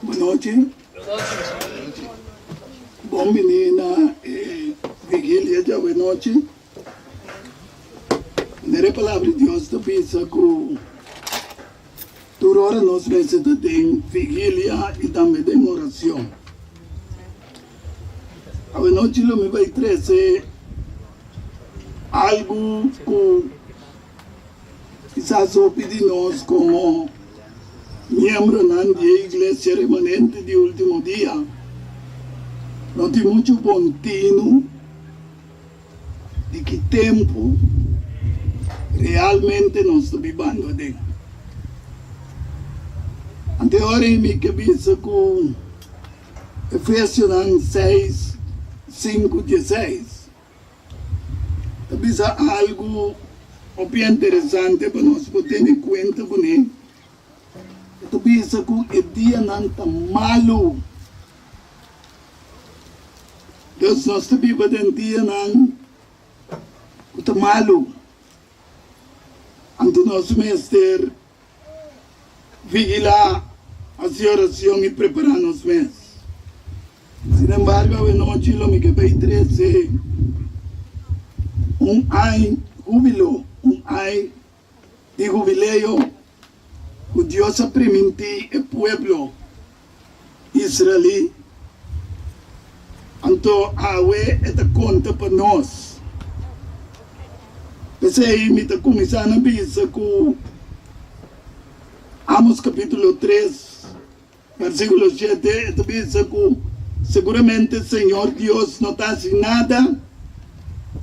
Boa noite. Bom menina, vigília de boa noite. Na palavra de Deus da pisa que toda hora nós necessitamos de vigília e também de oração. A boa noite lo me vai trazer algo que quizás pedimos como miembro da igreja remanente de último dia. Não tem muito contínuo de que tempo realmente nós estamos vivendo dentro. Anteriormente, me cabeça com Efésios 6, 5, 16. Talvez algo bem interessante para nós poder ter em conta com ele. Talvez que o dia não está malo. Deus nós está vivendo em dia não está malo. Então nós mestre vigilar a oração e preparar nos mesmos. Sin embargo, a noite lo me que vai trazer ano júbilo, ano de jubileo, que Deus permitiu o povo israelita. Então, a esta conta para nós. Pensei, me está começando a pensar que Amos capítulo 3, versículo 7, está pensando que seguramente o Senhor Deus não está assim nada,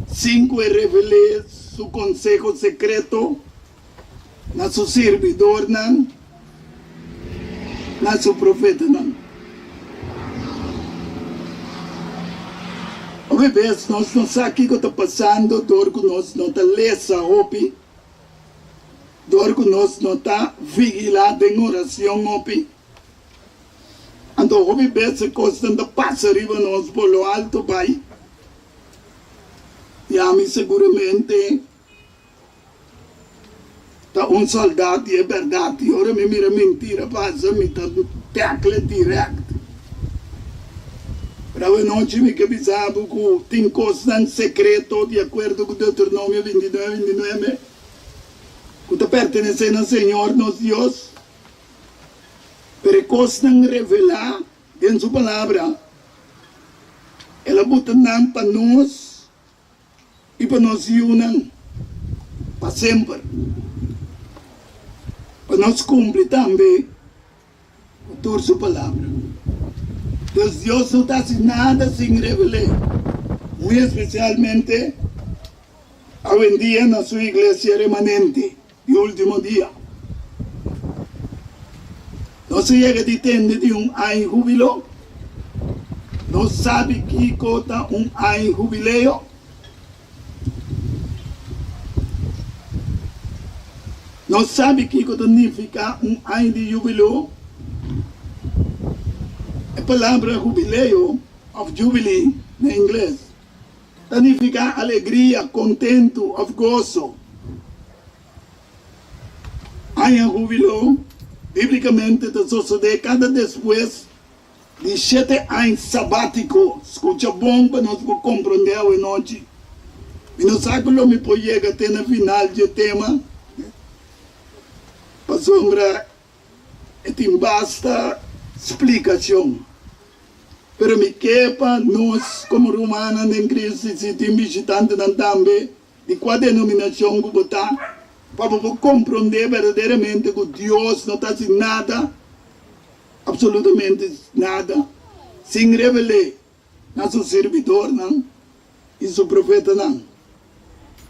sem que revele seu consejo secreto na seu servidor, na seu profeta. Uma vez nós não sabemos o que está passando, dor que nós não está lesa hopi, dor que nós não está vigilado em oração hopi. Então, uma vez a coisa não passa arriba nós por lo alto, vai. E a mim seguramente está soldado e é verdade. Ora me mira mentira, passa, me está tackle direto. Para a noite me avisava que tem coisas secretas, de acordo com Deuteronômio 29, que está pertencendo ao Senhor, nosso Deus, para coisas revelar em sua palavra. Ela bota não para nós e para nós unir para sempre. Para nós cumprir também toda sua palavra. Deus não está assim nada sem revelar. Muito especialmente, hoje em dia, na sua igreja remanente, de último dia. Não se chega de entender de ano júbilo. Não sabe que cota ano jubileo. Não sabe que significa ano de júbilo. A palavra jubileo, of jubilee, em inglês, significa alegria, contento, of gozo. Ano júbilo, biblicamente, sucede cada depois de 7 anos sabático. Escuta bom para nós compreender hoje noite. E não sabe como me pode chegar até no final do tema. Para sombra, tem basta explicação. Pero me quepa, nós, como romanos em Cristo, se tem visitante também, de qual denominação que botar, para compreender verdadeiramente que Deus não está sem nada, absolutamente nada, sem revelar a seu servidor, não, e seu profeta, não.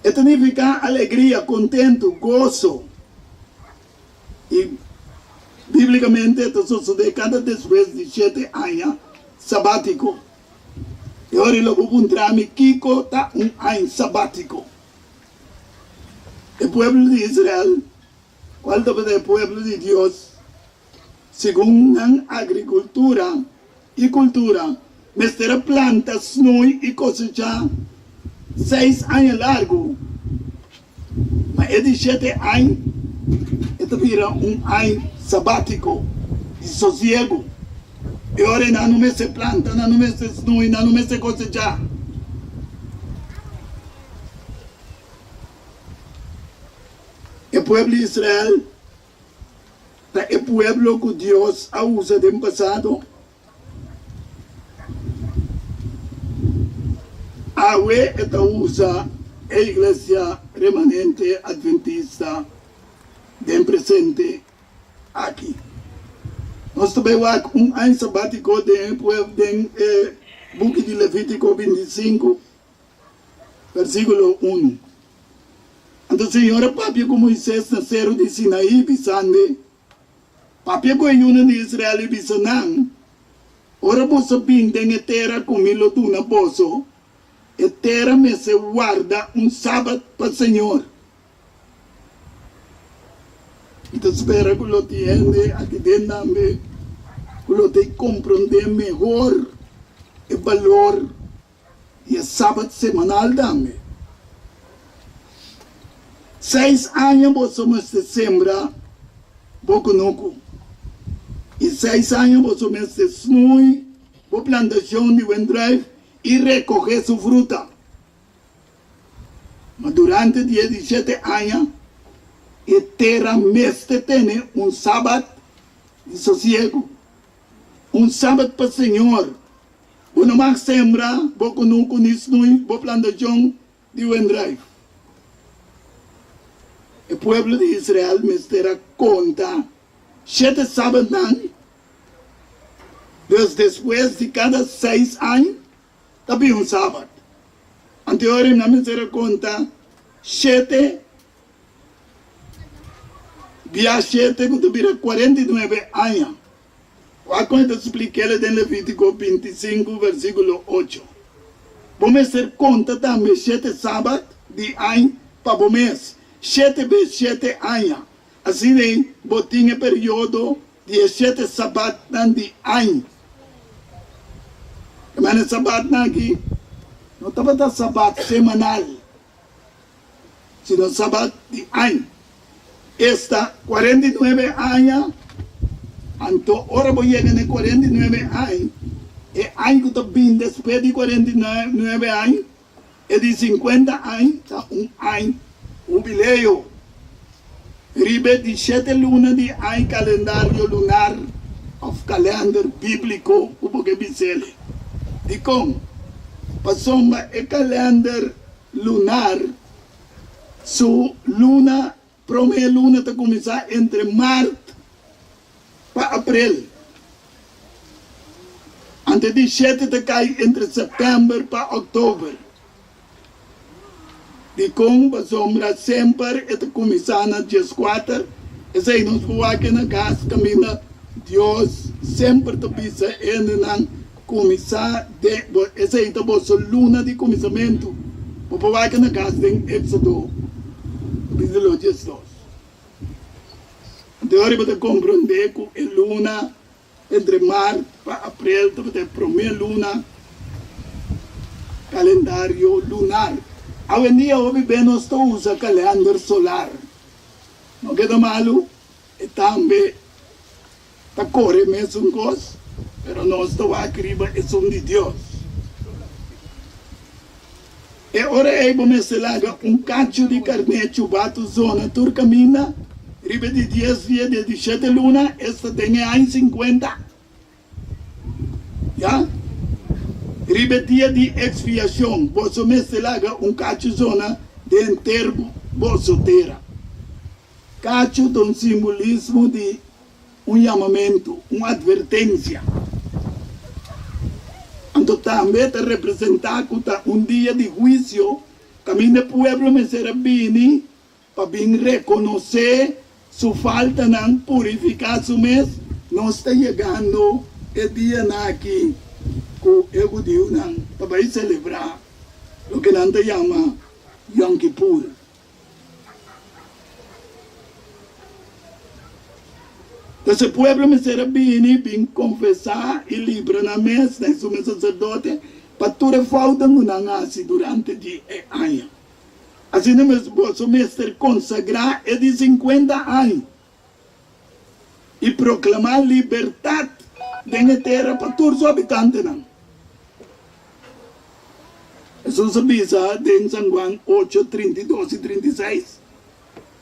E significa alegria, contento, gozo. E, biblicamente, isso sucede cada depois de 7 anos sabático. E agora eu vou encontrar-me Kiko está ano sabático. O povo de Israel, qual é o povo de Deus, segundo a agricultura e cultura, mestera plantas e cosechar 6 anos largo. Mas é de 7 anos, este vira ano sabático, de sossego. E ora não me se planta, não me se snui, não me se cosechar. O pueblo de Israel é o pueblo que Deus usa no passado. Awe esta usa a igreja remanente adventista do presente aqui. Nós também temos ano sabático do book de Levítico 25, versículo 1. Então, Senhor, papi com Moisés nasceram de Sinaí, Bissande, papi com a Yuna de Israel e Bissanang, ora você pinta em terra com milo tu na poço, e terra me se guarda sábado para o Senhor. Então, espera que eu entenda aqui dentro também, que eu te compreender melhor o valor e o sábado semanal também. 6 anos você sembra boconoco. E 6 anos você snui a plantação de Wendrive e recoger sua fruta. Mas durante 17 anos, a terra mestre tem sábado de sossego. Sábado para o Senhor. Você não vai sembrar boconoco ni snui a plantação de Wendrive. O pueblo de Israel me terá conta 7 sábados, depois de cada 6 anos, também sábado. Anteriormente me terá conta 7, dia 7, que tuvera 49 anos. Quando eu expliquei em Levítico 25, versículo 8. Vamos ter conta também 7 sábados de ano para o mês. 7 vezes 7 anos. Assim, botinha período de 7 sábados de ano. Mas sábado aqui, não estava da sábado semanal, sino sábado de ano. Esta 49 anos, então, ora vou chegar em 49 anos, e ano que estou vindo depois de 49 anos, é de 50 anos, ano. Jubileo. Ribe de 7 lunas de ano calendário lunar of calendar bíblico o que bisele. De como? Passou o calendar lunar, su luna, primeira luna está começar entre março para abril. Antes de 7 está cai entre setembro para outubro. De como a sombra sempre está começando a 14, esse aí nós vamos aqui na casa, caminha, Deus sempre está pensando começar, esse aí está a luna de começamento, vamos aqui na casa em Éxodo, capítulo 12. Então, agora você compreender que a luna, entre março e abril, está a primeira luna, calendário lunar. Hoje em dia, nós usamos calendário solar. Não queda malo, e também está correndo mesmo coisa, mas nós estamos aqui, é som de Deus. E agora aí vamos falar cacho de carne chubado zona turcamina, riba de 10 dias de 17 luna, esta tem aí 50. Já? Ribe dia de expiação, você me selaga cacho zona de enterro vosso terra. Cacho é simbolismo de chamamento, uma advertência. Então também está representado dia de juízo, caminho do povo me será bem para bem reconhecer sua falta de purificar seu mês, não está chegando o dia aqui. Eu digo para celebrar o que não se chama Yom Kippur. Então, o povo me será bem confessar e livrar na mesa, na sua sacerdote, para toda falta não nasce durante o ano. Assim mesmo, o mestre consagrar é de 50 anos e proclamar liberdade na terra para todos os habitantes. Isso se visa em São Juan 8, 32 e 36.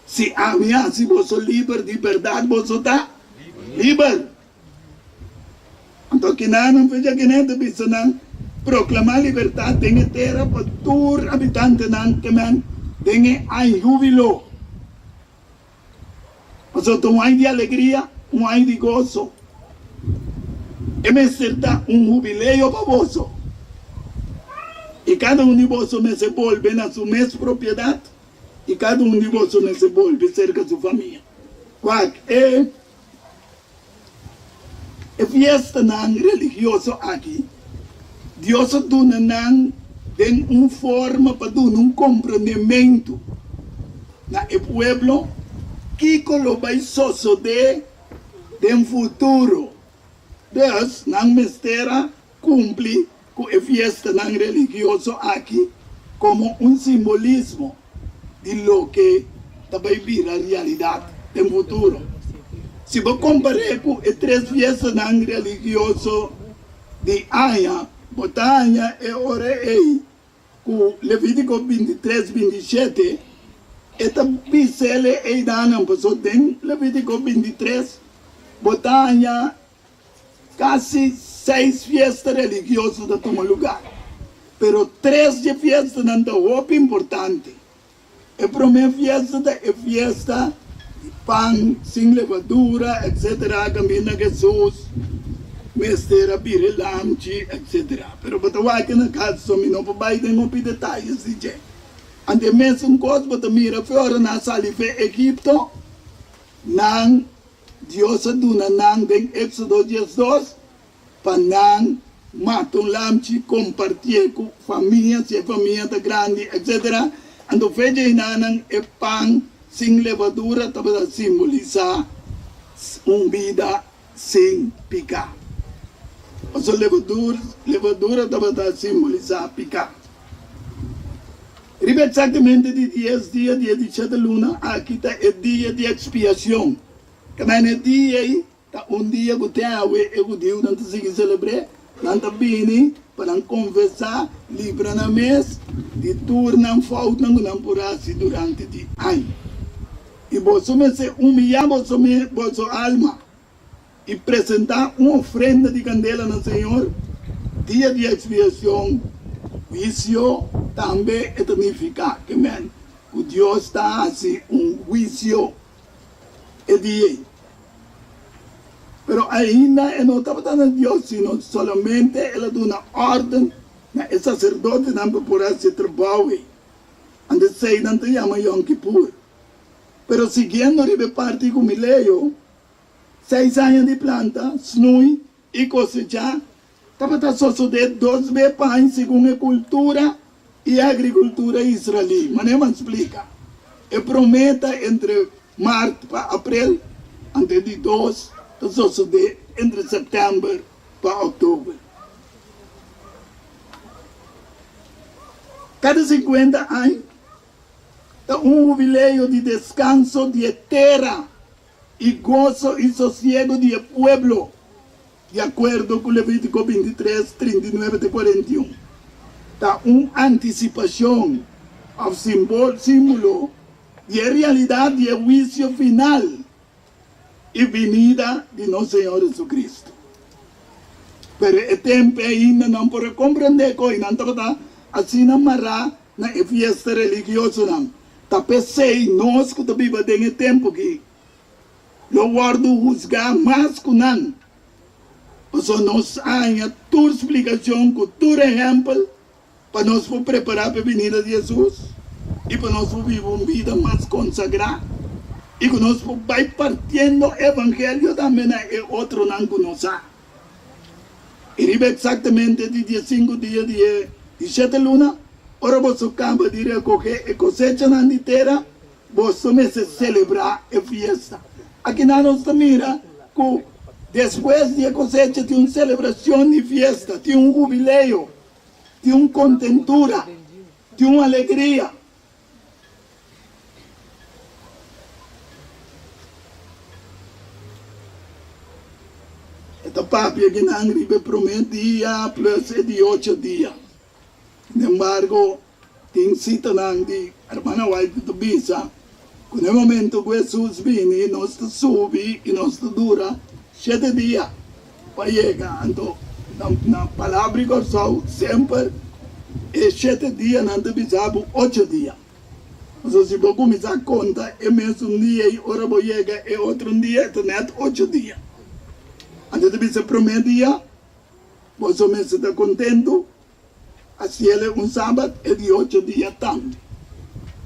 Se ameaça você livre de verdade, você está livre. Então, que não fez que nem te visa proclamar liberdade na terra para todos os habitantes que tem a júbilo. Você tem um ano de alegria, um ano de gozo. E me certa jubileu para você. E cada de vocês se volve na sua mesma propriedade. E cada de vocês se volve cerca da sua família. Qual é a festa religiosa aqui? Deus tem uma forma para dar um compreendimento na povo que vai suceder no futuro. Deus não mistério cumpre com a festa religiosa aqui como um simbolismo de lo que vai vir a realidade no futuro. Se você comparar com as três festas religiosas de Aya, Botânia e Orei, com Levítico 23, 27, esta piscela é dana, pessoal, tem Levítico 23, Botânia, quase 6 festas religiosas da toma lugar. Pero 3 de festas não são importantes. A primeira festa é a festa de pão, sem levadura, etc. Caminha Jesus, mestre Birilamchi, etc. Pero batawa que na casa somi não vai ter um detalhes de je. Ante mesmo coisa bata mira fora na salife Egipto, nang Dios aduna nang den Éxodo 12 para nang matam lamchi compartilhar com família, se a família tá grande, etc. Ando feje nanang e pão sem levadura para simbolizar vida sem picar. Essa levadura para simbolizar picar. Ribe exatamente de 10 dias, dia de 7 luna, aqui está o dia de expiação. Que é dia aí, tá dia que tem a ver, o dia que não se celebrar, não está bem, para conversar, livre na mês, de turno, falta, não por assim durante o ano. E você me se humilhar, você alma, e apresentar uma ofrenda de candela no Senhor, dia de expiação, juízo também significa que o Deus está assim, juízo é dia. Pero ainda não estava dando Deus, sino solamente ela dá uma ordem, o sacerdote não pode se trabalhar. Antes de sair, não te chama Yom Kippur. Pero seguindo a parte com me leio, 6 anos de planta, snui e cosechar, estava sucedendo 2 vezes pães segundo a cultura e a agricultura israelita. Mas não explica. E prometa entre março para abril, antes de 2, suceder entre setembro para outubro. Cada 50 anos, há jubileu de descanso de terra e gozo e sossego de pueblo, de acordo com Levítico 23, 39 e 41. Há antecipação ao símbolo de realidade de juízo final e venida de nosso Senhor Jesus Cristo. Pero o tempo ainda não pode compreender que não está assim na mará na festa religiosa não. Tá pensei nós que vivemos em tempo que eu guardo juzgar mais que não. Porque nós há tua explicação com teu exemplo para nós preparar para a venida de Jesus e para nós viver uma vida mais consagrada. E que nós vai partindo o evangelho também é outro não conhece. E exatamente de 15 dias de 7 luna, ora você acaba de recoger a cosecha na terra, você me se celebrar a festa. Aqui na nossa mira, que depois de cosecha tem uma celebração de festa, tem um jubileu, tem uma contentura, tem uma alegria. Esta papia que não arriba prometia plus de 8 dias. Sin embargo, tem cita de hermana White do Bisa, que no momento que Jesus vem, nós subi e nós dura 7 dias para chegar. Então, na palavra que eu sempre é 7 dias, não te 8 dias. Mas se você começar a conta, é mesmo um dia e hora vou chegar, é outro dia, então é 8 dias. Antes de você primeiro dia, você mesmo está contente, assim ele é sábado, é de 8 dias tanto.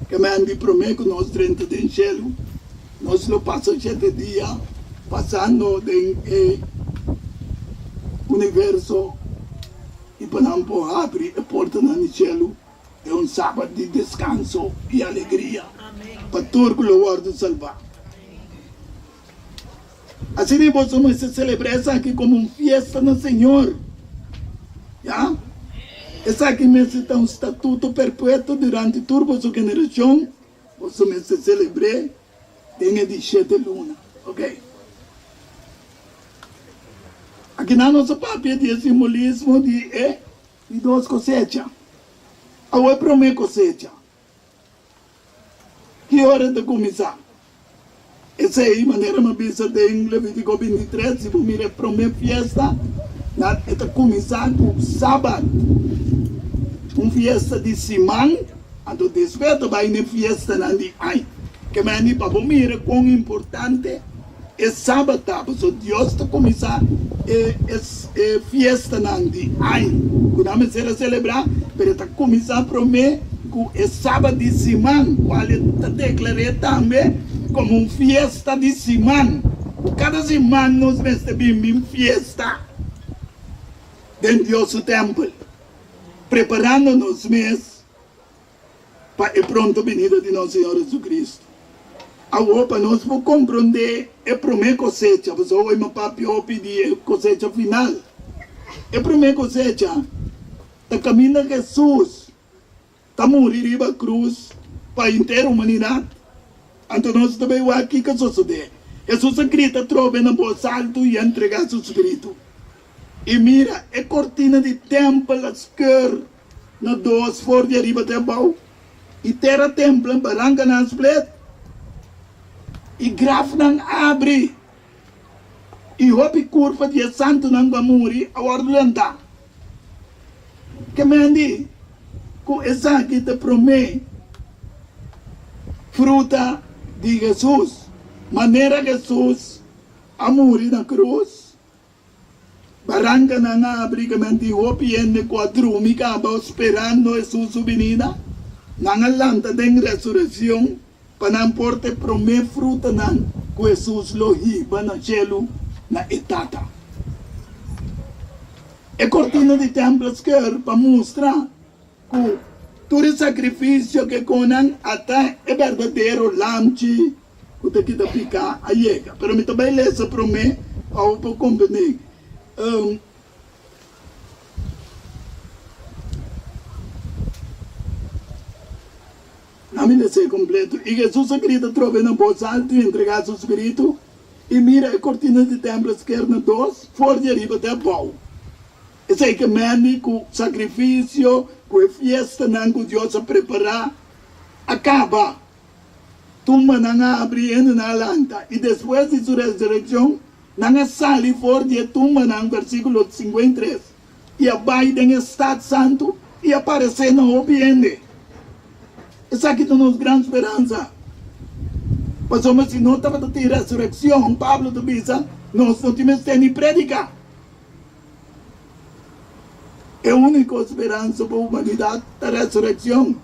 Que me andi prometo que nós 30 de cielo, nós lo passamos 7 dias, passando no universo, e para não abrir a porta no cielo, é sábado de descanso e alegria. Para tudo o Lord salvar. Assim nós vamos celebrar isso aqui como uma festa no Senhor. Já? Isso aqui está um estatuto perpétuo durante toda a sua geração. Nós vamos celebrar tem de 7 lunas. Ok? Aqui na nossa papel de simbolismo de 2 cosechas. Agora é para uma cosecha. Que hora de começar? Essa é a maneira que eu tenho em Levítico 23, se você mirar para uma festa, é começar no sábado. Uma festa de semana, então depois vai na festa de ano. Que me para você mirar quão importante é sábado. So Deus está começar a festa de ano. Quando vamos celebrar, mas está começar para mim que é sábado de semana, qual está declarado também como uma festa de semana. Cada semana nós recebemos uma festa dentro do nosso templo, preparando-nos mesmo para a pronta vinda de nosso Senhor Jesus Cristo. Agora, para nós compreender a primeira cosecha, você vai me pedir a cosecha final. A primeira cosecha, está caminhando Jesus, está morrendo na cruz para a inteira humanidade. Então nós também vamos aqui que sucede. Jesus Cristo trova na voz alto e entrega seu Espírito. E mira, a cortina de templo esquerda na 2 fora de arriba até baixo. E terra templo barranca na split. E graf não abre. E hopi curva de santo não vai morrer a ordem. Que mandi, com essa aqui te promete fruta de Jesus, maneira Jesus a morrer na cruz, barranca na abre que mandi hopi ende quadrumi que acaba esperando Jesus subida, na lanta de ressurreição, para não porte promete fruta não, que Jesus lo hiba na cielo na etata. É cortina de templo esquerdo para mostrar que todo o sacrifício que conan até é verdadeiro lamchi que te quita picar a chega. Pero me também lê essa promessa para compreender. Não me deixei completo. E Jesus Cristo trova na voz alta e entregar seu Espírito e mira a cortina de templo esquerdo 2, fora de arriba até baixo. Esse é que mende com sacrifício, com a festa que Deus a preparar, acaba. Tumba não abre ainda na lanta. E depois de sua ressurreição, não sai fora de tumba, no versículo 53. E vai em estado santo e aparece no ambiente. Essa aqui é a nossa grande esperança. Mas se não estava a ter ressurreição, Pablo diz, nós não temos nem predicar. É a única esperança para a humanidade da ressurreição.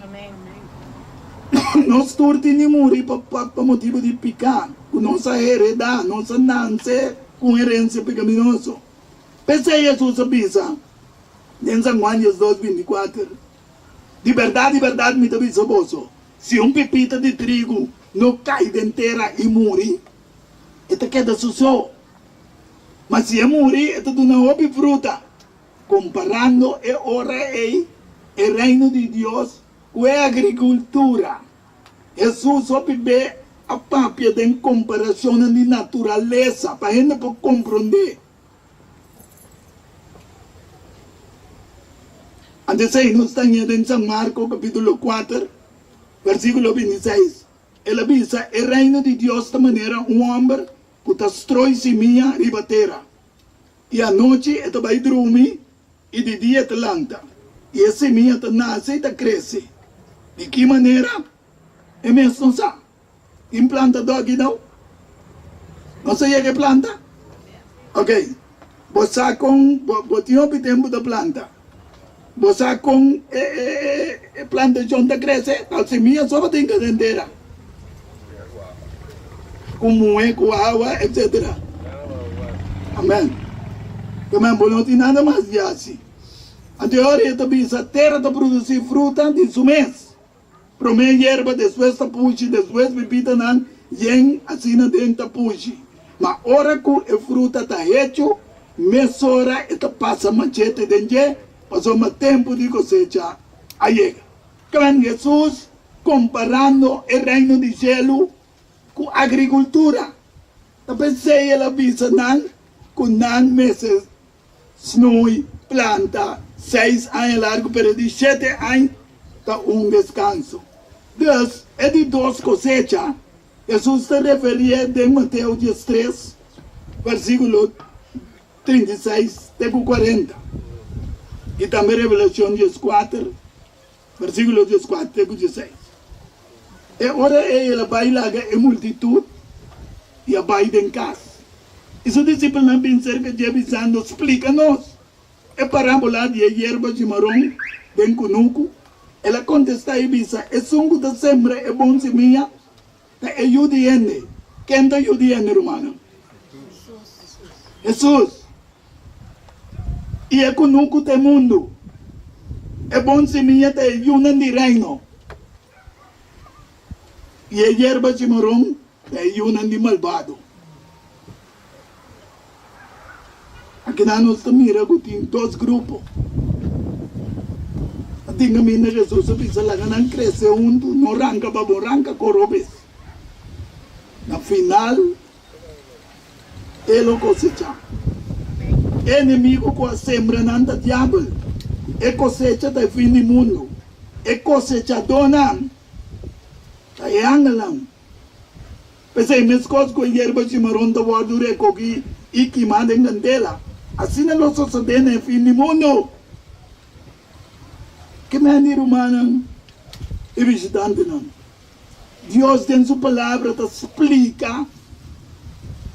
Amém. Nós todos temos morrer por motivo de pecar. Com nossa heredade, nossa nasce com herência pecaminosa. Pensei Jesus avisa, em São Juan 2:24. De verdade, me avisa vosso. Se pepita de trigo não cai de inteira e morre, esta queda sujo. Mas se morrer, esta não houve fruta. Comparando o reino de Deus com a agricultura. Jesus observa a papia de comparação de natureza, para a gente compreender Antes aí nós estamos em São Marcos, capítulo 4, versículo 26. Ele avisa, o reino de Deus de maneira homem que destrói semilla riba terra. E à noite ele vai dormir e de dia ele planta. E a semilla nasce e cresce. De que maneira? É mesmo, não sabe? Implanta aqui não? Não sei o que planta? Ok. Você com o tempo da planta. Você com plantação da cresce, a semilla só tem que entender. Como é, com água, etc. Amém. Também não tem nada mais de assim. A teoria também a terra está produzir fruta de seu mês. Primeiro erva, depois está puxa, depois bebida não, e assim dentro está puxa. Mas hora que a fruta está hecho, mês hora está passa machete dentro, passou mais tempo de cosecha a chega. Então Jesus comparando o reino de céu com a agricultura. Talvez se ela visa não, com 9 meses, snui, planta, 6 anos largo, período de 7 anos, está descanso. Deus é de 2 cosechas. Jesus se referia de Mateus 13, versículo 36 até 40. E também Revelação 14, versículo 14 até 16. E ora ela vai lá a multitud e a vai em casa. E os discípulos não pensam que Jesus avisando, explica-nos. É parábola de erva de marrom, bem conuco. Ela contesta e diz, é sungo da sembra, é bom seminha, é judiene. Quem é judiene, romano? Jesus. E é conuco do mundo. É bom seminha, é yunan de reino. E a erva de marrom, é yunan de malvado. Aqui nós mira que tem 2 grupos. Tem a mina Jesus avisa lá que não cresce não arranca para arranca corobes. Na final, ele cosecha. Inimigo com a sembra não da diabo. É cosecha do fim do mundo. É cosechador não. É angelam. Pensei, mas coisas com a erva de marrom da guardura coqui e queimada em candela. Assim não sucede no fim do mundo. Que maneira humana é visitante não. Deus tem sua palavra te explica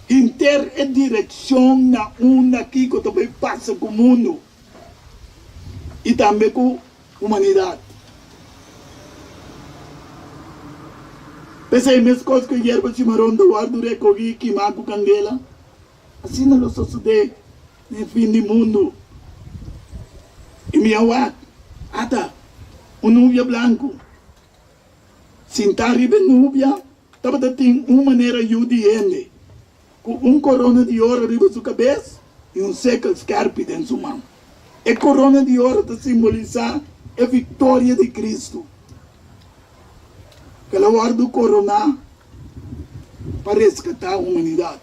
inter e direção na onda aqui que também passa com o mundo e também com a humanidade. Pensei mesmo coisas que a erva de marrom do guardura coqui queimar com candela. Assim não sucede no fim do mundo. E minha wak, ata, nuvem branco. Sentar riba nuvem, estava tem uma maneira judiente. Com corona de ouro riba sua cabeça e século scarpe dentro sua mão. E corona de ouro está simbolizar a vitória de Cristo. Que ela guarda o corona para resgatar a humanidade.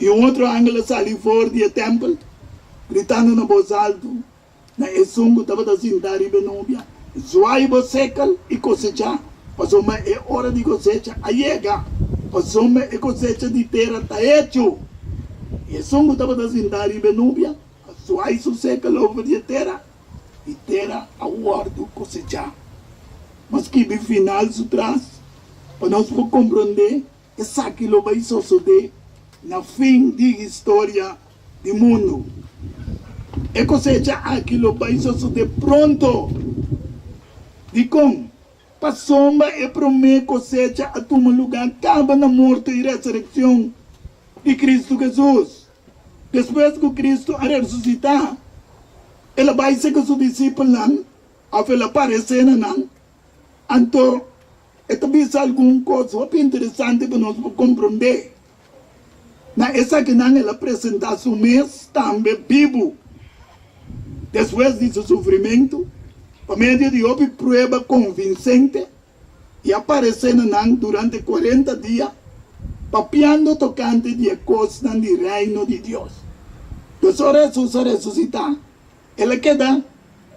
E outro ângulo saiu fora do templo, gritando na voz alta, na esungo estava da sentar riba nuvem. Zoai século e cosecha, passou uma hora de cosecha, a chega, passou uma cosecha de terra está hecho. E esungo estava da sentar riba nuvem, zoai o século over de terra, e terra a guardo cosecha. Mas que no final se traz, para nós compreender, essa aquilo vai suceder na fim de história do mundo. E cosecha aquilo vai suceder pronto. De como? Passou e promete cosecha a tomar lugar, acaba na morte e ressurreição de Cristo Jesus. Depois que Cristo ressuscitar, ele vai ser com seus discípulos, a ele aparecer não. Então, é também alguma coisa interessante para nós compreender. Na essa que não ele apresentar seu mês também vivo. Depois de seu sofrimento, por meio de uma prova convincente, e aparecendo durante 40 dias, papiando tocante de coisas do reino de Deus. Depois Jesus ressuscitar, ele queda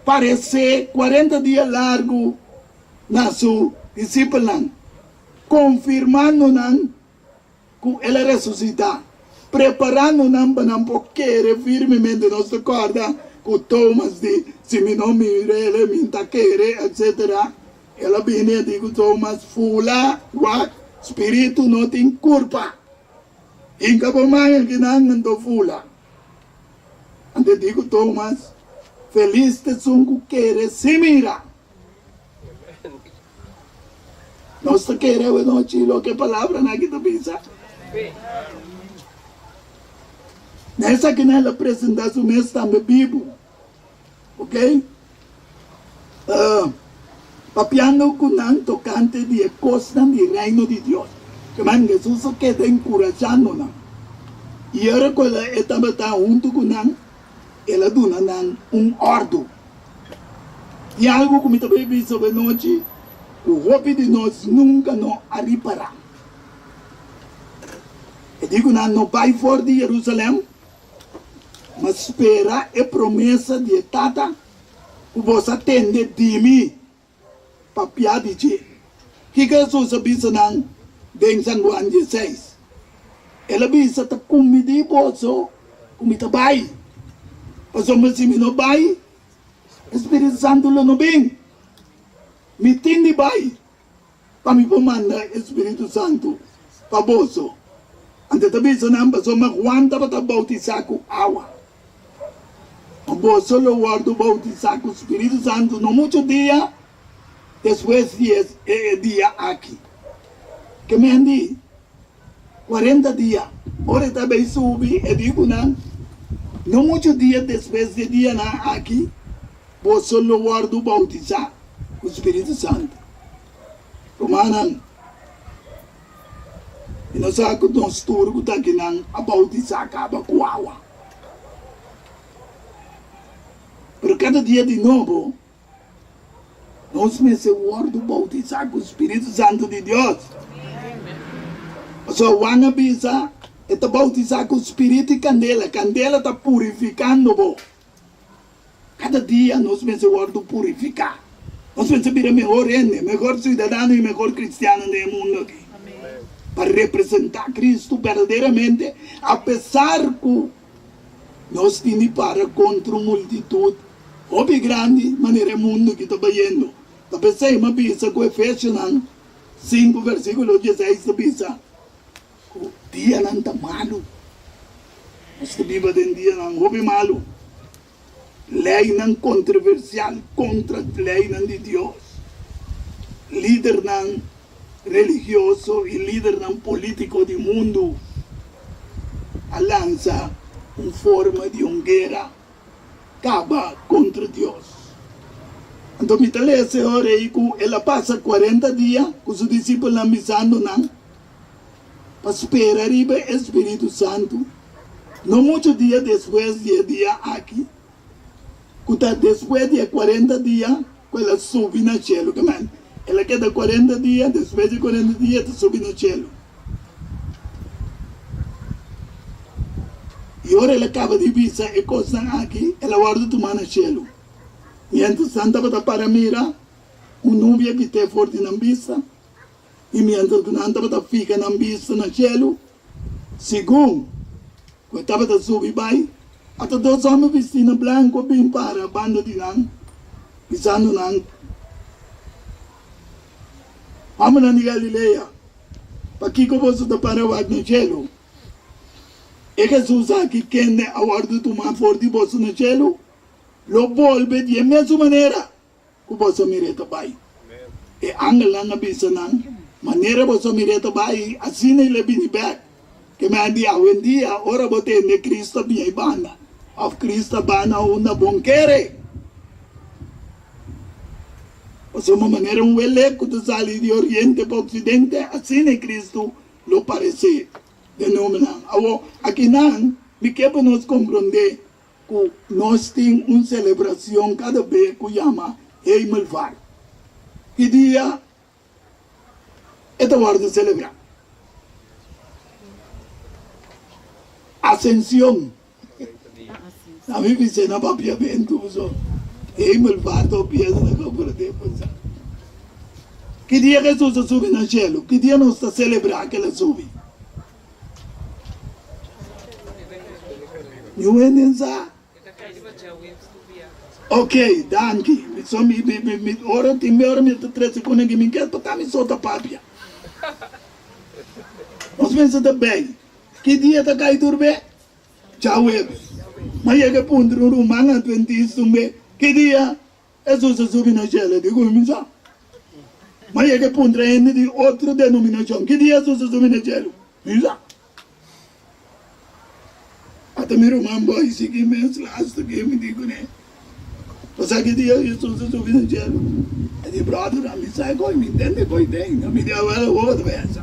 parece 40 dias largo na sua discípula, confirmando que ela ressuscita, preparando para não querer firmemente nossa corda, que Thomas de se me não me ele me tá querer, etc. Ela vem e diz Thomas fula, o espírito não tem culpa. Inca por mais que não do fula. Ante digo Thomas, feliz te são que querer se mira. Nós te queremos não chilo que palavra na que tu pensa. Nessa que ela apresenta o mês também vivo, ok? Papiando com não tocante de costa do reino de Deus. Que man Jesus queda encorajando não. E agora quando ela estava junto com não, ela dona ordem. E algo que me também vi sobre noite, o roubo de nós nunca não arribará. Eu digo não vai fora de Jerusalém, mas espera a promessa de Tata, que você atende de mim, para piar de ti. Que Jesus avisa não, em San Juan 16. Ela avisa que comida e bolso, comida vai. Mas se me não vai, Espírito Santo não vem. Me tende vai, para me mandar Espírito Santo, para bolso. Ante avisa não, mas Juan estava bautizar com água. Vos solo guardo bautizar com o Espírito Santo no muito dia, depois dia aqui. Que me andi 40 dias. Ora também subi e digo não muito dia depois de dia aqui, vos solo guardo bautizar com o Espírito Santo. Romanan, e nós sabemos que nós turcos daqui não a bautizar acaba com água. Pero cada dia de novo, nós me guardo bautizar com o Espírito Santo de Deus. Só vão avisar, é bautizar com o Espírito e candela. Candela está purificando. Cada dia nós me guardo purificar. Nós vamos ser melhor gente, melhor cidadão e melhor cristiano do mundo aqui. Para representar Cristo verdadeiramente, apesar que nós temos para contra uma multitud. Hobby grande, maneira mundo que está vendo. Está pensando, uma pizza com Efésios 5, versículo 16, pizza. O dia não está malo. Nós vivemos dentro dia não, hobby malo. Lei não controversial contra a lei não de Deus. Líder não religioso e líder não político do mundo. Lança uma forma de guerra. Acaba contra Deus. Então, me lê essa hora aí que ela passa 40 dias com os discípulos avisando não, para esperar o Espírito Santo. Não muitos dias depois de dia aqui, que depois de 40 dias, ela sobe no cielo. Ela queda 40 dias, depois de 40 dias, ela sobe no cielo. E agora ela acaba de visar e coisa aqui, ela guarda tomar no cielo. E então Santa vai para mirar, nuvem que tem forte na vista, e mientras que Santa vai ficar na vista no cielo, segundo, quando estava a subir vai, até 2 homens vestidos branco bem para a banda de Nan, pisando Nan. Vamos na Galileia, para que você está para o no cielo. E Jesus aqui quem a guarda tomar forte você no cielo, lo volve de mesma maneira que você mireta vai. E angela na bisa nan, maneira você mireta vai, assim ele vem back. Que me dia um dia, ora bote ne Cristo bem banda, of Cristo banda uma bonquere. Você uma maneira eleco de sair de Oriente para Ocidente, assim é Cristo lo parece. Denominam. Aqui não, me quebra nos compreender que nós temos uma celebração cada vez que chama Heimelfahrt. Que dia é a hora de celebrar. Ascensão. A mim me ensina papiamento. E me guardo pieza da cooperativa. Que dia que Jesus sube no cielo? Que dia nós está celebrar que ele sube? Não é nem ça. Ok, danke. So ora ti me ora mi 3 secondi che mi quer botar mi sotto papia. Nós pensa também. Que dia tá cai turbe? Já web. Mas é que ponto no manga 20 sumbe. Que dia? Jesus subi no cielo, digo mi sa. Mas é que ponto é de outra denominação. Que dia Jesus subi no cielo? Mi sa. Até meu irmão boy se que me last que me digo né. Você que dia Jesus subi no cielo? É de brother, a mim sai coi me entende coi tem. A mim deu ela outra vez.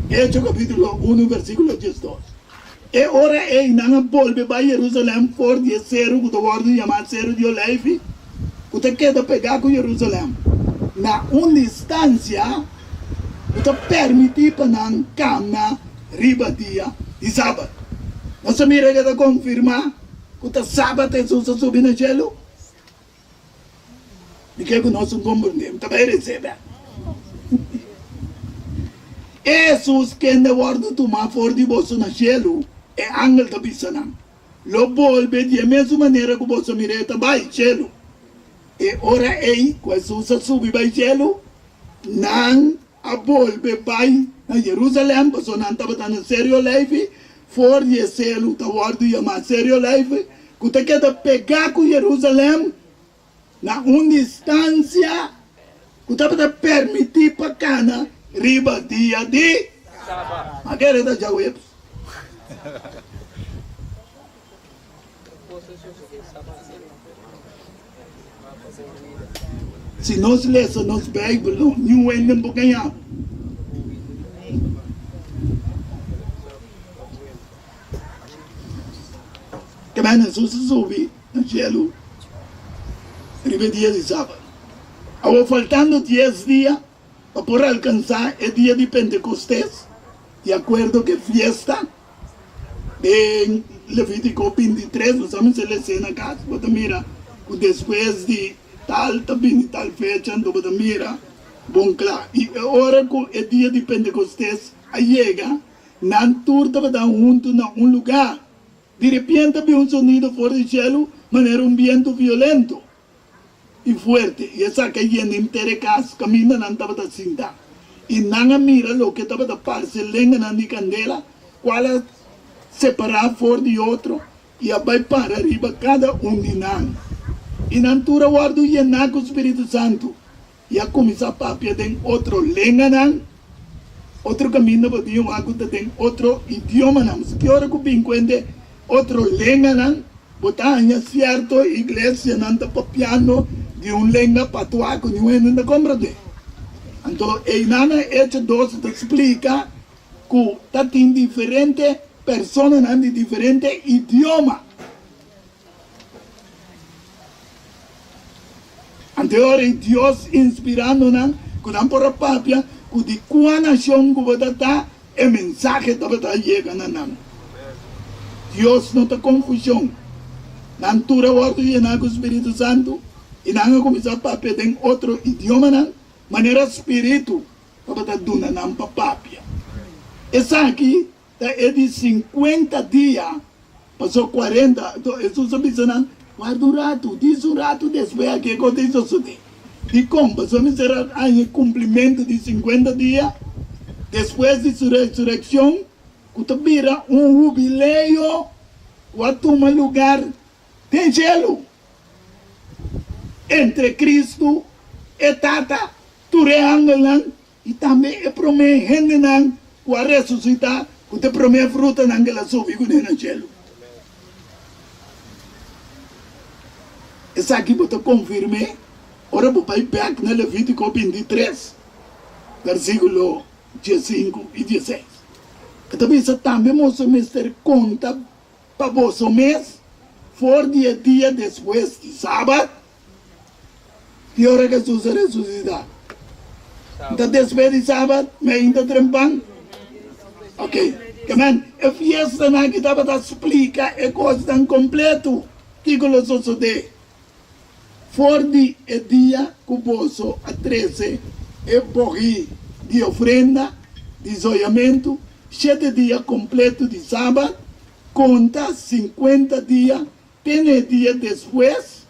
Hechos capítulo 1 versículo 12. E ora é nanga volve para Jerusalém por de zero que o word chamado zero de Olive. Você quer pegar com Jerusalém na uma distância você permitir para não caminhar riba dia de sábado. Você mira que confirma que o sábado Jesus subiu no cielo. E que nós não compreendemos, também recebe. Jesus que na word tomar for de você no cielo é angel da bisana. Lo volve de mesma maneira que você mira também cielo. E ora é que Jesus subiu para o cielo, não a volve para Jerusalém, você não estava no sério life, for de cielo, da word chamar sério life, que você quer pegar com Jerusalém na uma distância que você pode permitir para cana riba dia de sábado. Mas que era já web. Se nós lemos nos Bíblia, não é nem pouquinho. Que bem, Jesus subiu no cielo, riba dia de sábado. Agora faltando 10 dias para poder alcançar o dia de Pentecostés, de acordo que fiesta em Levítico 23, nós vamos ler na casa, você mira, depois de tal fecha, você mira, bom claro, e agora que o dia de Pentecostés chega, na turta para dar junto em lugar, de repente vi um sonido fora do cielo, mas era um vento violento e forte, e essa que ia inteira casa, caminha não estava da cinta, e não mira o que estava da parte, lenga na candela, qual é separar fora de outro, e vai para arriba cada de nós. E na altura guardo llenar com o Espírito Santo, e a começar a papia tem outro lenga não, outro caminho para Deus, tem outro idioma não, que hora que vem quando outro lenga não, botar certo, igreja não está papiando, de lenga patuá que não é nada compreender. Então, em nada hecho dos te explica que está tem diferente pessoas de diferente idioma. Anterior Deus inspirando não, que não por a papia, que de qual nação que você está, o mensagem que está chegando não. Deus não está confusão. Na altura o llenar com o Espírito Santo, e não começar a papia em outro idioma não, maneira espírito, para estar dando não para papia. Essa aqui é de 50 dias, passou 40, então Jesus avisa não, guarda um rato, diz um rato, depois aqui acontece isso. E como passou a miserar em cumprimento de 50 dias, depois de sua ressurreição, que vira um jubileu, que toma lugar de gelo entre Cristo e Tata, Tureangalan, e também é promete não, que a ressuscitar, que te promete fruta não que ela soube com o gelo. Essa aqui eu confirmei, ora vou para back na Levítico 23, versículo 15 e 16. Então isso também mostra ter conta para você mês, for dia depois de sábado, que hora que Jesus ressuscitar. Então depois de sábado, me ainda trempando. Ok. Que man, a fiesta na que dava da explica é coisa tão completo. Que colosou de for de dia cuboso a 13 é borri de ofrenda, de zoiamento, 7 dias completo de sábado, conta 50 dias, tem dia depois,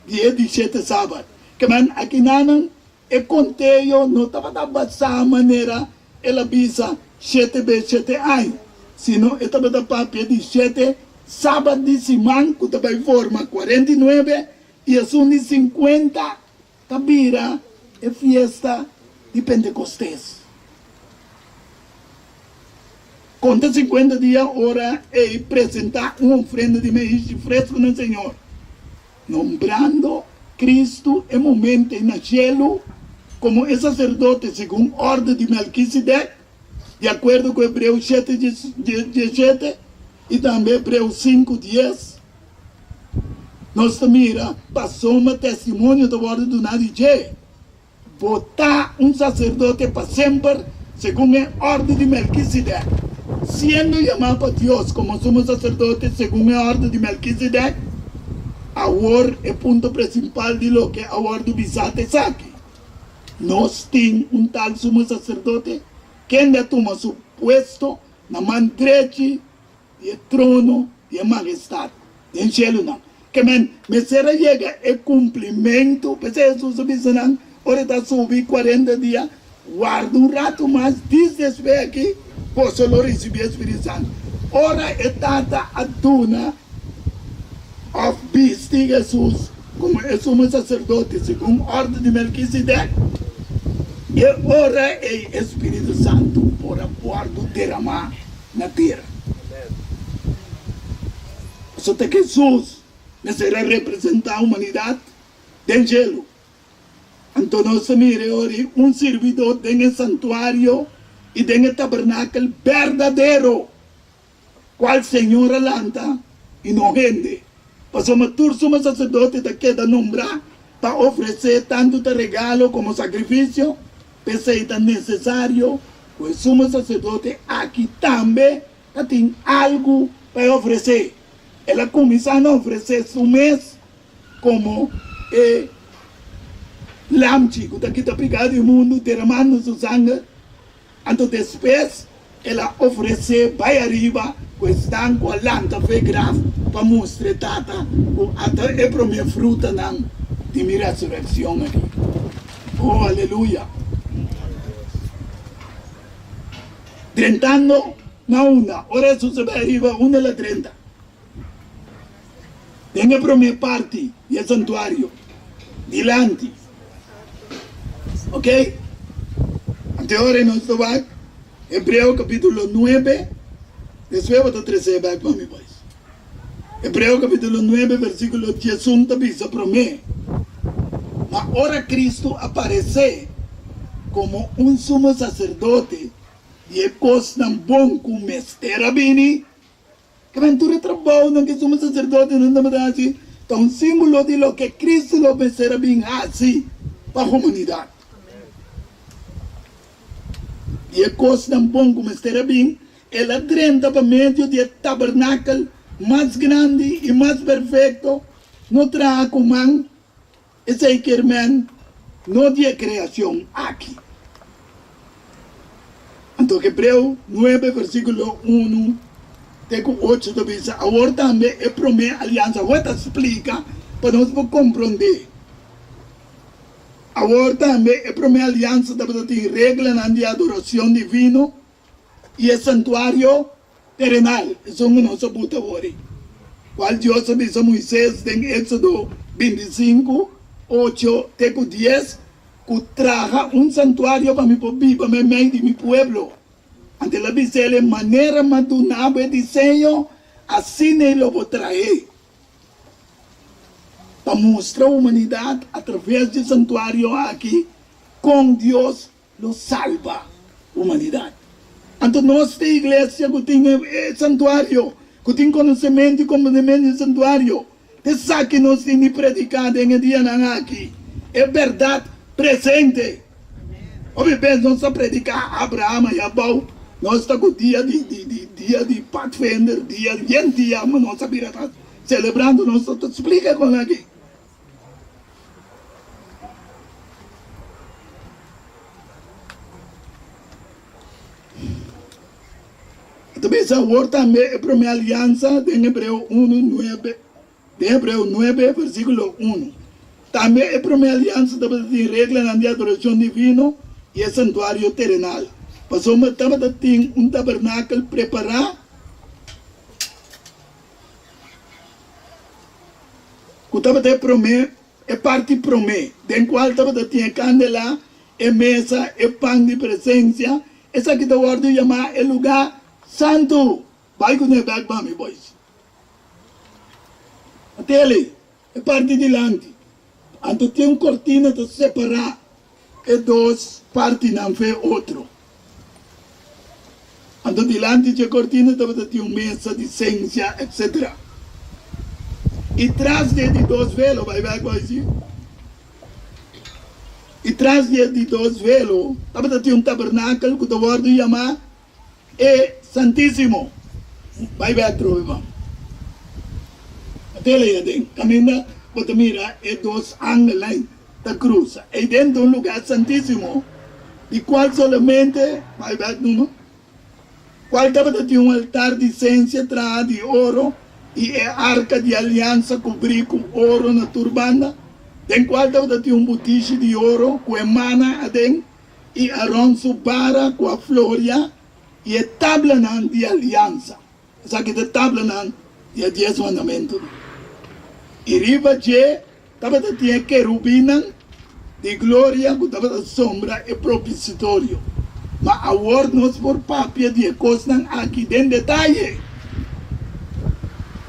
dia de 7 sábado. Que man, aqui não é conteio, não estava da baixa maneira, ela visa 7 vezes 7 anos, senão estava da papel de 7 sábado de semana, que também forma 49, e as de 50, tabira é festa de Pentecostés. Conta 50 dias, hora é apresentar uma ofrenda de meixe fresco no Senhor. Nombrando Cristo em momento em nascê-lo como é sacerdote segundo ordem de Melquisedeque, de acordo com Hebreus 7, 17 e também Hebreus 5, 10. Nós mira, passou um testemunho da ordem do Nadijé, botar um sacerdote para sempre, segundo a ordem de Melquisedeque. Sendo chamado para Deus como somos sacerdotes, segundo a ordem de Melquisedeque, agora é o ponto principal de lo que a ordem do Bisate está aqui. Nós temos tal sumo sacerdote que ainda toma seu posto na mão direita de trono de majestade. Em cielo não. Que men, será chega é cumprimento, porque Jesus disse não, ora está subir 40 dias, guarda rato mais, diz desde aqui, posso receber o Espírito Santo. Ora é tanta a tuna of beast de Jesus, como é sumo sacerdote, segundo a ordem de Melquisedeque, e ora é Espírito Santo para guardar derramar na terra. Só que Jesus será representar a humanidade do cielo. Então nós miramos um servidor dentro do santuário e dentro do tabernáculo verdadeiro, qual Senhor alanta e não rende. Passamos turno sacerdote da queda nombrar para oferecer tanto de regalo como sacrifício, precisa necessário, o sumo sacerdote aqui também tem algo para oferecer. Ela começa a oferecer seu mês como lamchi, que está pegado no mundo, derramando seu sangue. Então depois, ela oferece, vai arriba, com estão com a lanta foi grave, para mostrar tata, até é para minha fruta não, de minha ressurreição aqui. Oh, aleluia. Trentando na una, ora Jesus vai arriba, una la 30. Tenha para minha parte, e o santuário, dilante. Ok? Até agora nós estamos Hebreu capítulo 9, después vou trazer para mim, pois. Hebreu capítulo 9, versículo 11, avisa para mim. Mas ora Cristo aparece como um sumo sacerdote e coisa bom como era bem. Que aventura trabalho não que sumo sacerdote não dá assim. Então um símbolo de lo que Cristo lo será bem assim para a humanidade. E a coisa tão bom como estará bem, ela drenta para meio do tabernáculo mais grande e mais perfeito, não traz com mão, esse irmão, não de criação aqui. Então, Hebreu 9, versículo 1, até 8, diz, agora também é para mim aliança, vou te explicar para nós compreender. Agora também é para minha aliança da tem regra de adoração divina e é santuário terrenal. Isso é o nosso puta agora. Qual Deus disse a Moisés em Éxodo 25, 8, 10, que traga um santuário para mim viver, para mim de meu pueblo. Ante ela disse ele maneira madunaba e desenho, assim ele vou trazer. Para mostrar a humanidade, através do santuário aqui, com Deus, lo salva a humanidade. Então, nós temos igreja que tem santuário, que tem conhecimento e compreendimento do santuário. Isso que nós temos predicado em dia aqui. É verdade presente. Obviamente, nós vamos predicar Abraão e Abel, Nós estamos com dia de Pathfinder, dia, mas nós sabemos celebrando, nós estamos explicando com aqui. Também essa word também é para minha aliança de Hebreu 1:9, de Hebreu 9, versículo 1. Também é para minha aliança de regra na adoração divina e é santuário terrenal. Passou uma tábua de tabernáculo preparado. O tábua de promê é parte promê, den qual tábua de tinha candela, é mesa, é pão de presença. Essa aqui da ordem chama é lugar santo. Vai com o back mami boys. Até ali é parte de lante. Então tem uma cortina de separar e duas partes não fez outro. Então delante de cortina tem uma mesa de ciência, etc. E traz de dois velos, vai ver assim. E traz de dois velos, tem um tabernáculo que o ordem chama é Santíssimo. Vai ver a trova. Até ali, caminha, você mira, é dois ângeles da cruz. E dentro de um lugar santíssimo, de qual somente, vai ver número, qual tinha um altar de ciência de ouro e a arca de aliança cobriu com ouro na turbana, den qual tinha um botiche de ouro que emana adem e Arão subara com a floria e a tábua de aliança. Essa aqui é a tábua de 10 mandamentos. E riba tinha querubina de glória que estava da sombra e propicitório. Mas agora nós por papia de coisas aqui dentro detalhe.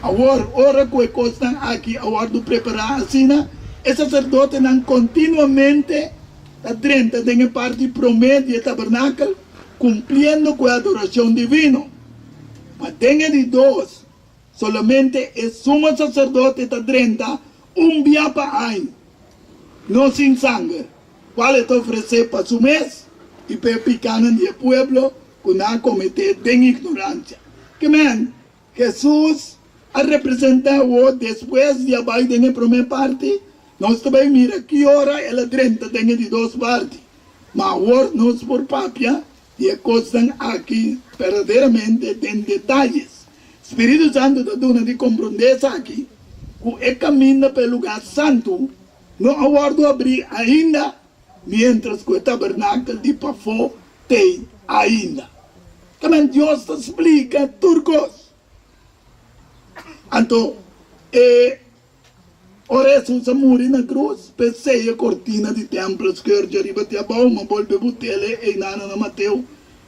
Agora, ora que coisas aqui, agora do preparar assim, o sacerdote não continuamente a 30 tem a parte promete e tabernáculo, cumpriendo com a adoração divina. Mas tem de dois, solamente o sumo sacerdote está 30, dia para ano, não sem sangue, qual é oferecer para o mês e para picar no pueblo, que não cometer tem ignorância. Que man, Jesus a representar o depois de abaixo da primeira parte, nós também mira que hora ela 30 tem de duas partes, mas agora nós por papia e a coisa aqui verdadeiramente tem detalhes. Espírito Santo está dando de compreender aqui, que é caminho pelo lugar santo, não aguardo abrir ainda, mientras que o tabernáculo de Pafó tem ainda. Também Deus explica turcos. Então, ora Jesus morre na cruz, pensei a cortina de templo, esquerda, arriba de abaixo, uma bolsa de botele, e nada na Mateus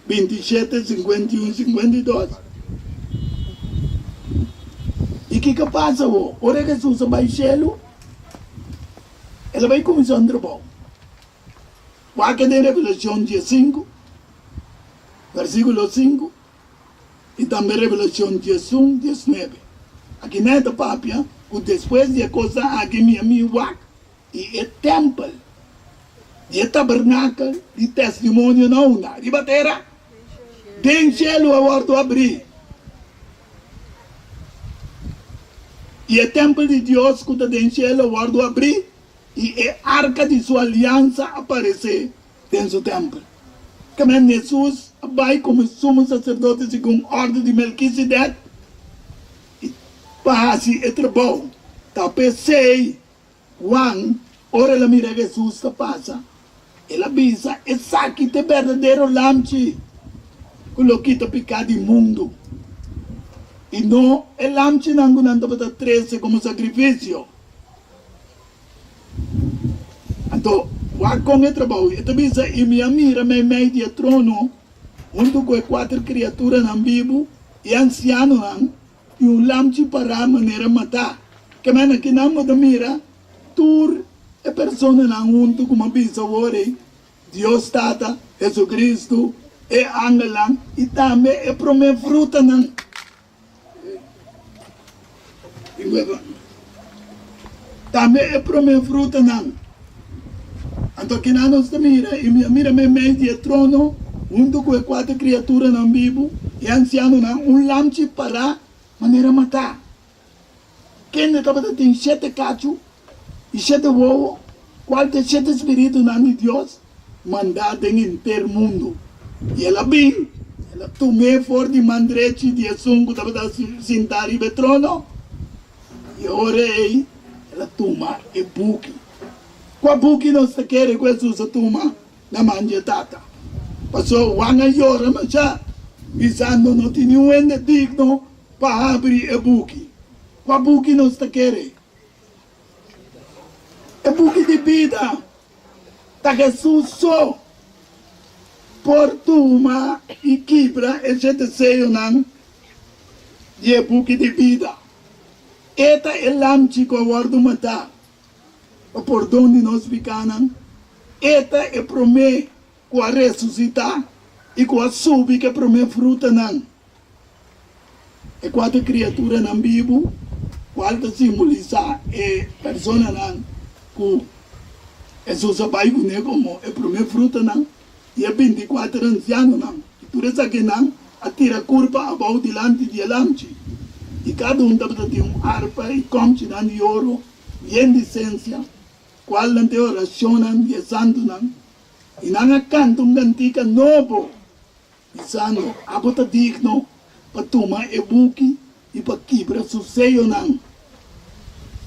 27, 51 e 52. E o que passa? Ora Jesus vai ao céu, ela vai começar a trabalhar. Vai que tem Revelação 15, versículo 5, e também Revelação 11, 19. Aqui nesta papia, depois de coisa aqui minha wak, e é templo, e é tabernáculo, e testemunho não dá. E batera, tem céu a ordo abrir. E é templo de Deus que tem céu a ordo abrir, e é arca de sua aliança aparecer dentro do templo. Como Jesus vai como sumo sacerdote segundo a ordem de Melquisedeque, e passa e trabalho. Tá pensei, Juan, ora ela mira Jesus que passa, ela avisa, essa aqui é verdadeiro lamche, que está picado do mundo. E não, o lamche não está 13 como sacrifício. Então, Juan com o trabalho, ela avisa, e minha mira, me meio de trono, junto com 4 criaturas na Bíblia, e anciano, e um lamche para a maneira matar. Que mena que não me mira, tur é persona na junto como avisa ore, Deus Tata, Jesus Cristo, é angelan, e também é prome fruta não. Também é prome fruta não. Então que não nos mira, e mira me meio de trono, junto com 4 criaturas na Bíblia, e anciano na lamchi para maneira matar. Quem estava tem 7 cachos e 7 ovos, qual tem 7 espíritos de Deus, mandado em inteiro mundo. E ela bem, ela tomou fora de mandrete de assunto, estava sentado no trono, e ora ela toma e buque. Qual buque nós queremos que Jesus toma na manjetata? Passou o ano e hora, mas já, visando não tinha nenhum ente digno para abrir o buque. Qual buque nós queremos? É buque de vida. Tá Jesus só por toma e quebra esse desejo não de buque de vida. Eta é lamchi que o guardo matar. O por onde nós ficamos. Eta é promê com a ressuscitar e com a subir que promê fruta não. É 4 criaturas na Bíblia, qual simboliza é persona não que Jesus vai com como é promê fruta não e é 24 ancianos não. E por isso que não atira curva abaixo delante de lamchi. E cada um tem harpa e comte de ouro, bien licencia, qual não tem oração de santo não. E não canta cantica novo, dizendo, abota digno, para tomar e buque e para quebrar o seio não.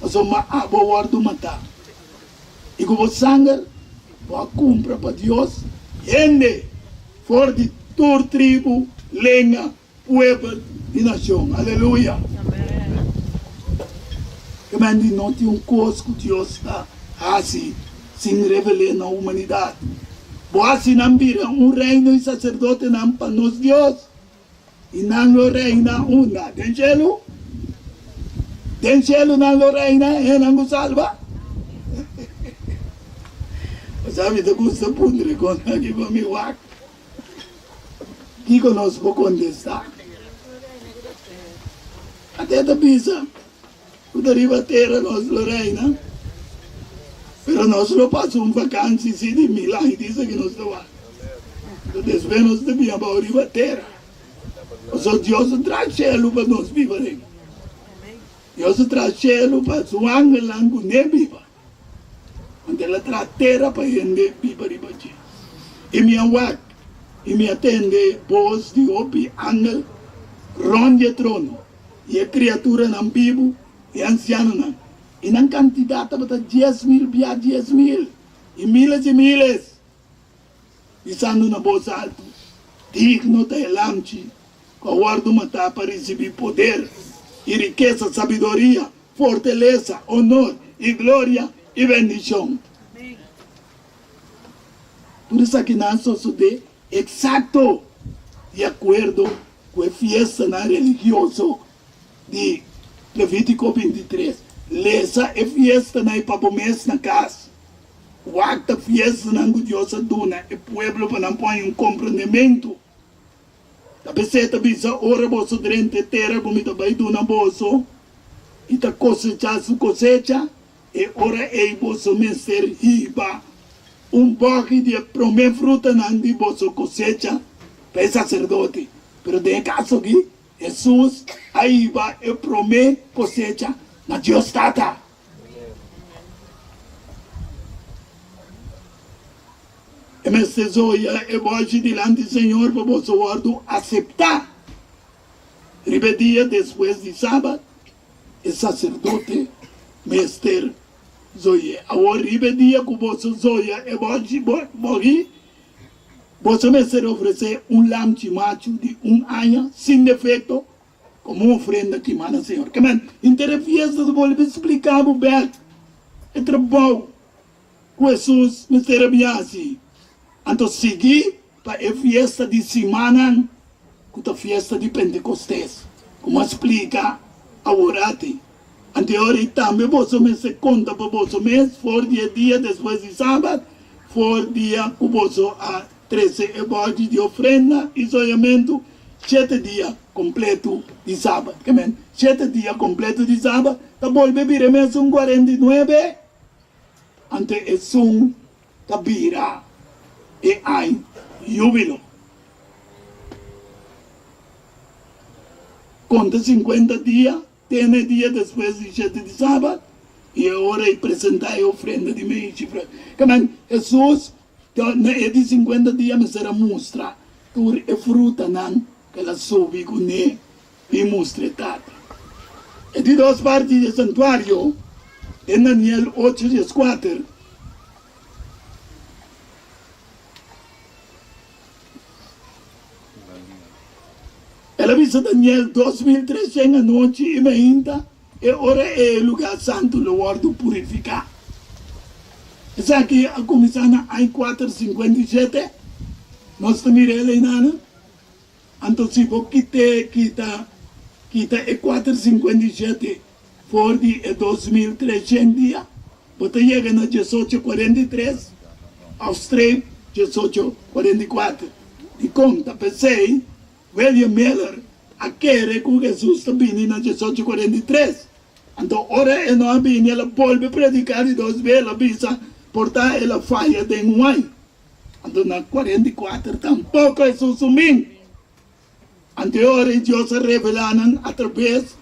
Mas o abo guardo matar. E como sangue, para cumprir para Deus, gente, fora de toda tribo, lenha, povo e nação. Aleluia. Que não tem coisa que Deus está assim, sem revelar na humanidade. Boasi não vira reino e sacerdote não para nós Deus. E não reina uma. Tem cielo? Tem cielo não reina e não salva? Sabe, tu custa pundre com aqui comigo. Que conosco contestar. Até da pisa. Quando ribatera nós reina. Pero nós não passamos vacância de Milão e diz que nós estamos. Después nós devemos para ribatera. Só Deus traz cielo para nós vivermos. Deus traz cielo para su ángel lá que nem viva. Ante ela traz terra para gente viva ribachi. E minha wak, e me atende voz de opi ángel ronde trono. E a criatura não vivo e anciano não. E não quantidade para 10.000, via 10.000. E miles. Dizendo na voz alta, digno da lamchi, que o guardo matar para receber poder e riqueza, sabedoria, fortaleza, honor e glória e bendição. Por isso que nós somos de exato de acordo com a fiesta religiosa de Levítico 23. Lesa é fiesta na ipapomés na casa. O acta fiesta na Deus aduna. O pueblo para não pôr compreendimento. A peseta bisa ora boso durante terra como ta vai duna boso. E ta cosecha su cosecha. E ora é boso menser hiba. Pouco de promê fruta na de boso cosecha. Para sacerdote. Pero de caso aqui, Jesus aí vai e promê cosecha. Na Deus Tata. E me zoia e voce delante do Senhor para você guardo aceitar. Repetia depois de sábado, o sacerdote, mestre zoia. Agora repetia com você zoia e voce morri. Você me oferecer lamchi macho de ano sem defeito. Como ofrenda que manda Senhor. Que man, interfiesta do volve explicar o bem. É trabalho. Jesus me será assim. Então seguir para a festa de semana, com a festa de Pentecostes. Como explica a orate. Anterior também você me se conta para você mês, for dia depois de sábado, for dia que você a 13 ebode de ofrenda, isolamento, 7 dias completo de sábado. 7 dias completo de sábado, tá volve vir mesmo 49, ante o som, tá vira, e há júbilo. conta 50 días, tiene día después de 7 de sábado, y ahora presentar a ofrenda de meio chifre. Jesús, de 50 días me será mostrar, tu é fruta nan, que ela soube com ne, e mostra tata. E de duas partes do santuário, em Daniel 8:4, ela visa Daniel 2300 a noite e ainda, e ora é o lugar santo, o guardo purificar. Essa aqui, a comissão em 4:57, nós estamos mirando, então se você quita é 4:57, for de 2300 dias, você chega na 18:43, Austrália 18:44. E conta, pensei, William Miller, a querer que Jesus está vindo na 18:43. Então, ora é não vindo, ela volta a predicar e 2 vezes ela visa portar ela falha de um ano. Então, na 44, tampouco Jesus sumiu. Anterior, Deus se revelando através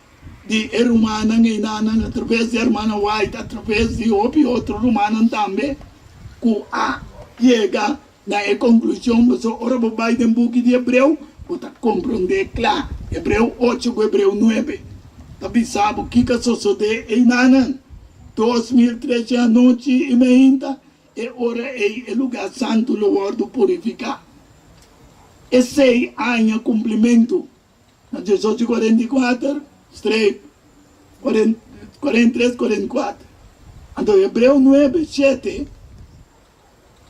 de Romana e Nana, através de Hermana White, através de outro Romana também, que a chega na conclusão, mas ora vai de book de Hebreu, para compreender claro, Hebreu 8 com Hebreu 9. Tapi sabe o que sucede em Nana, 2300 noite e meia, e ora é o lugar santo, o guardo purificar. E 6 anos cumprimento na 18:44, 43, 44. Então, Hebreu 9, 7.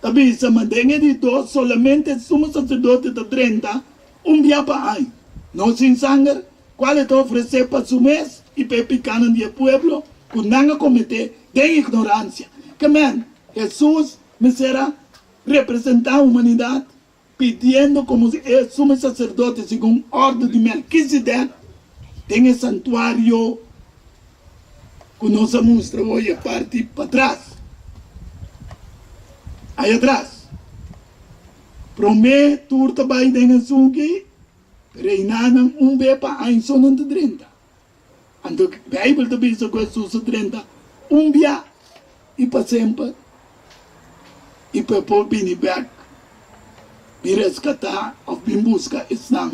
Também se mantém de 2, solamente sumo sacerdote de 30, dia para ano. Não sem sangue, qual é oferecer para o mês e para picar no povo, que não cometer de ignorância. Que, Jesus me será representar a humanidade, pedindo como sumo sacerdote, segundo a ordem de Melquisedeque, tem o santuário que nos mostra hoje a parte para trás. Aí atrás. Promete turta vai dengan sungi, reinanan vez para a sono de 30. Então, a Bíblia também diz que Jesus 30, dia e para sempre, e para pôr bem back. Me resgatar ou me buscar estão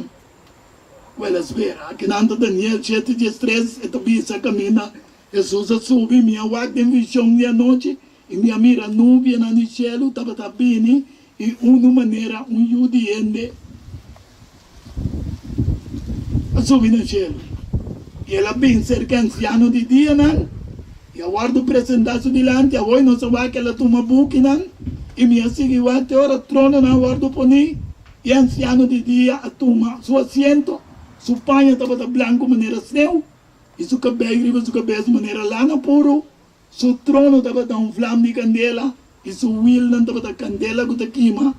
quella sfera che nanto Daniel 7:3 e tobisa cammina Jesus subi minha guarda in visione di notte e mia mira nuvia nel cielo tava bene e una maniera un giudiente subi nel cielo e la ben cerca anziano di Dio nan e guardo presentato davanti a voi non so che la tua buchina e mi segui guarda ora trono na guardo poni e anziano di Dio a tua suo assento su paia tava blanco maneira sneu e su cabelo maneira lana puro su trono tava un flam di candela e su wheel nan tava candela con queima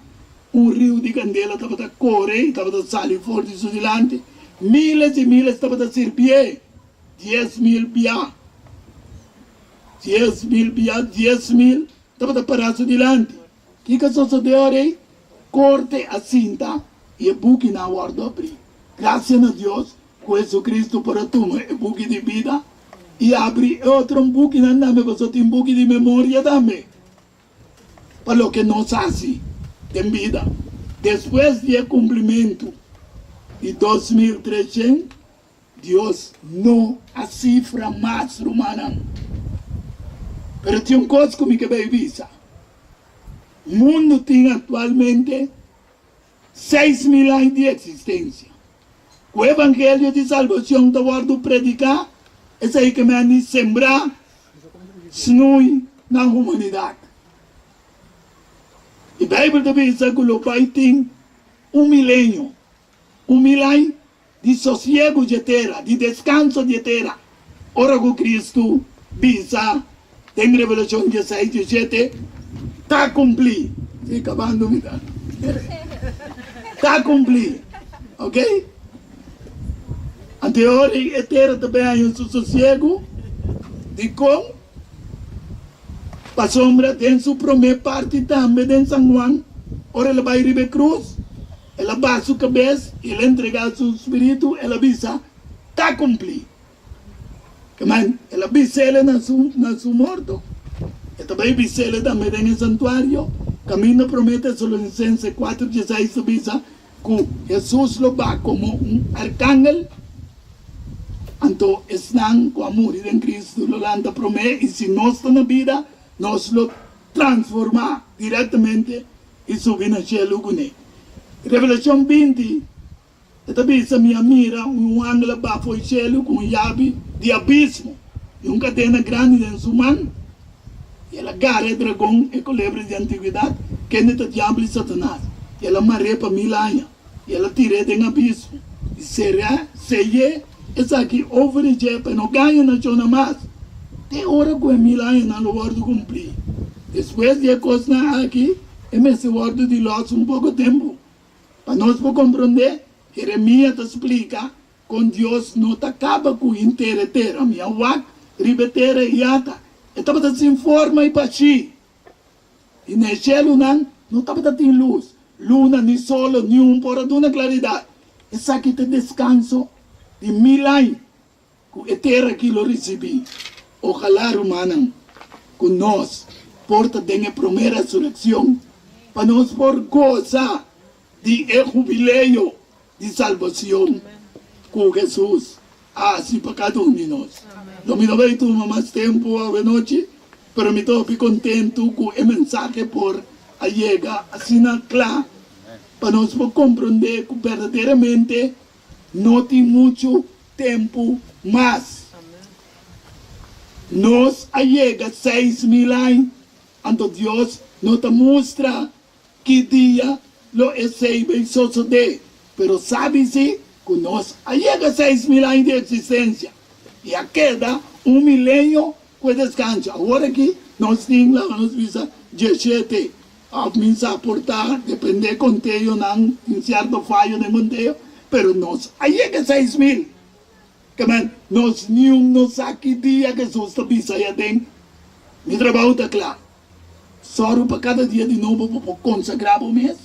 un rio di candela tava corre tava sali fuori su davanti miles e miles tava servie 10.000 bia 10.000 tava parato davanti che cosa succede corte a cinta e buchi na guardo aprì. Gracias a Dios, Jesucristo para tu é buque de vida e abre outro buque na nave, você tem buque de memória também. Para o que nos hace tem vida. Depois de cumprimento de 2300, Deus não a cifra mais humana. Mas tem uma coisa que me avisa. O mundo tem atualmente 6.000 anos de existência. O evangelho de salvação da guardo predicar, é aí que me sembrar snui na humanidade. E a Bíblia também diz que o Pai tem 1 milênio de sossego de terra, de descanso de terra. Ora que Cristo visa, tem Revelação 16, 17, está cumprido. Estou acabando de dar. Está cumprido. Ok? Anterior e terra também há um sossego de com a sombra tem sua primeira parte também de São Juan. Ora ela vai receber cruz, ela baixa a cabeça, ela entrega seu espírito, ela avisa está cumplido. Que man, ela bisela na su morto. E também bisela também em santuário. Camino promete Solonicenses 4:16 diz que Jesus lo va como arcángel. Então, estão com a morrer em Cristo, lo landa promete, e se nós estamos na vida, nós lo transformar diretamente e subir no céu com ele. Revelação 20, esta vez a minha mira, ángel va foi céu com chave de abismo, e cadena grande em sua mão, e ela agarra o dragão e culebra de antiguidade, que é o diabo e Satanás, e ela marreia para 1000 anos, e ela tira de abismo, e será, essa aqui, over e jepa, não ganha na zona mais. Tem hora que é 1000 anos não vai cumprir. Depois de coisa aqui, é esse word de loss pouco tempo. Para nós compreender, Jeremias te explica, com Deus não te acaba com inteira terra, minha wak, ribeteira e ata. Estava te sem forma e pachi. E no céu não estava te luz. Luna, nem sol, nem por uma claridade. Essa aqui te descanso de 1000 anos, que a terra que lo recebi. Ojalá, hermano, que nós, porta de a primeira ressurreição, para nós por gozar de jubileu de salvação com Jesus, assim para cada um de nós. Não me dou mais tempo a noite, pero me estou contento com o mensagem por a chega, assim claro, para nós compreender que verdadeiramente não tem muito tempo mais. Nos llega 6000 anos, então Deus nos mostra que dia lo recebe e sucede. Pero sabe-se que nos llega 6000 anos de existência. E a queda 1 milênio com descanso. Agora que nós temos lá, nós visa 17. A começar a portar, depende do conteúdo, não, em certo falho de conteúdo. Pero nos llega 6000. Que man, nós não sabe dia que Jesus está pisando dentro. Meu trabalho está claro. Só para cada dia de novo para consagrar o mês.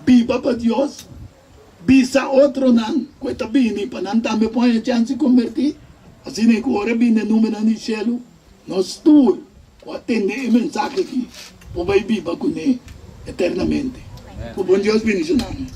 Viva para Deus. Visa outro não. Coita bem, para não também põe a chance de convertir. Assim que agora vem o número no céu. Nós todos atender a mensagem aqui. Para viver com ele eternamente. O bom Deus bendiga. Amém.